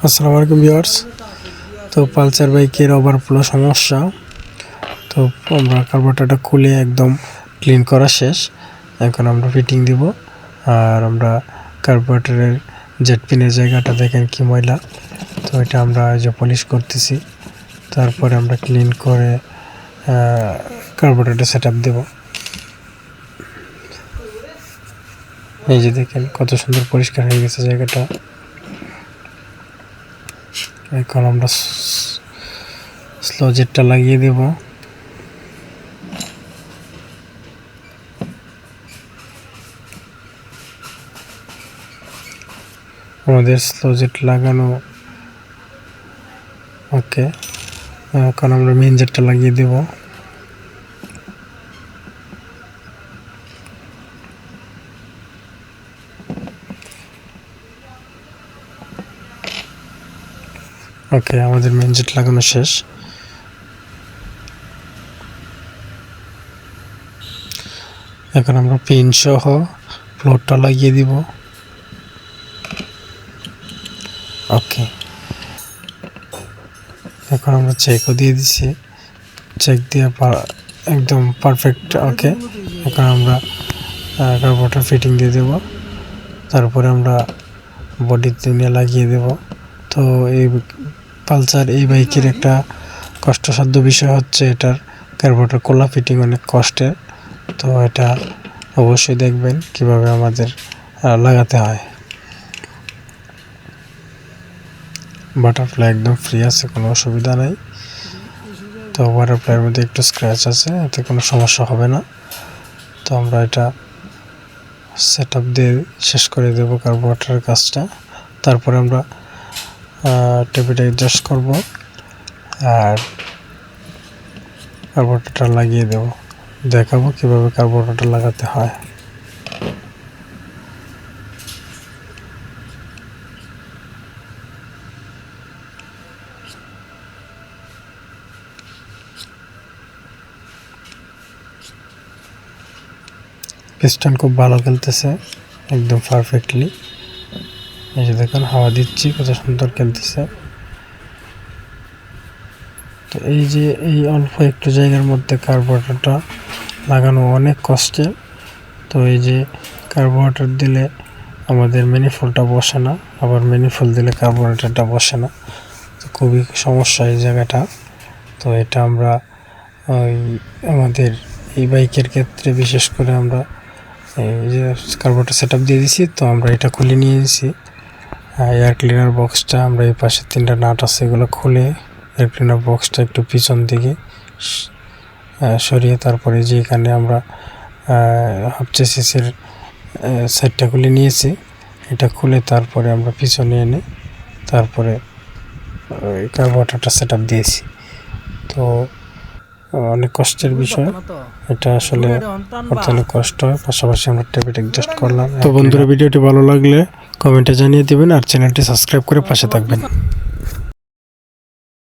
আসসালামু আলাইকুম ভিউয়ার্স। তো পালসার বাইকের ওভারফ্লো সমস্যা। তো আমরা কার্বোরেটরটা খুলে একদম ক্লিন করা শেষ। এখন আমরা ফিটিং দিব। আর আমরা কার্বোরেটরের জেট পিনের জায়গাটা দেখেন কি ময়লা। তো এটা আমরা যে পলিশ করতেছি, তারপরে আমরা ক্লিন করে কার্বোরেটরটা সেট আপ দেব। এই যে দেখেন কত সুন্দর পরিষ্কার হয়ে গেছে জায়গাটা। এখন আমরা স্লো জেটটা লাগিয়ে দেব। আমাদের স্লো জেট লাগানো ওকে। এখন আমরা মেইন জেটটা লাগিয়ে দেব। ওকে, আমাদের মেইন জেট লাগানো শেষ। এখন আমরা পিন সহ ফ্লোরটা লাগিয়ে দিব। ওকে, এখন আমরা চেকও দিয়ে দিচ্ছি। চেক দিয়ে একদম পারফেক্ট। ওকে, এখন আমরা কার্বোরেটর ফিটিং দিয়ে দেব। তারপরে আমরা বডিতে নিয়ে লাগিয়ে দেব। তো এই পালসার এই বাইকের একটা কষ্টসাধ্য বিষয় হচ্ছে এটার কার্বোরেটর খোলা ফিটিং অনেক কষ্টের। তো এটা অবশ্যই দেখবেন কিভাবে আমাদের লাগাতে হয়। বাটারফ্লাই একদম ফ্রি আছে, কোনো অসুবিধা নাই। তো বাটারফ্লাইয়ের মধ্যে একটু স্ক্র্যাচ আছে, এতে কোনো সমস্যা হবে না। তো আমরা এটা সেট আপ দিয়ে শেষ করে দেবো কার্বোরেটরের কাজটা। তারপরে আমরা টেপিটা অ্যাডজাস্ট করব আর কার্বোরেটরটা লাগিয়ে দেব। দেখাবো কিভাবে কার্বোরেটর লাগাতে হয়। পিস্টন খুব ভালো খেলতেছে, একদম পারফেক্টলি। এই যে দেখুন হাওয়া দিচ্ছি, কত সুন্দর খেলতেছে। তো এই যে এই অল্প একটু জায়গার মধ্যে কার্বোরেটরটা লাগানো অনেক কষ্টের। তো এই যে কার্বোরেটর দিলে আমাদের ম্যানিফোল্ডটা বসে না, আবার ম্যানিফোল্ড দিলে কার্বোরেটরটা বসে না। তো খুবই সমস্যা এই জায়গাটা। তো এটা আমরা আমাদের এই বাইকের ক্ষেত্রে বিশেষ করে আমরা এই যে কার্বোরেটর সেট আপ দিয়ে দিছি। তো আমরা এটা খুলে নিয়ে এসেছি। এয়ার ক্লিনার বক্সটা আমরা এই পাশে 3টা নাট আছে, এগুলো খুলে এয়ার ক্লিনার বক্সটা একটু পিছন দিকে সরিয়ে তারপরে যে এখানে আমরা চেসিসের সাইডটা খুলে নিয়েছি। এটা খুলে তারপরে আমরা পিছনে এনে তারপরে কার্বোরেটরটা সেট আপ দিয়েছি। তো অনেক কষ্টের বিষয় এটা, আসলে করতে অনেক কষ্ট হয়। পাশাপাশি আমরা টেপিটা অ্যাডজাস্ট করলাম। তো বন্ধুরা, ভিডিওটি ভালো লাগলে কমেন্টে জানিয়ে দিবেন আর চ্যানেলটি সাবস্ক্রাইব করে পাশে থাকবেন।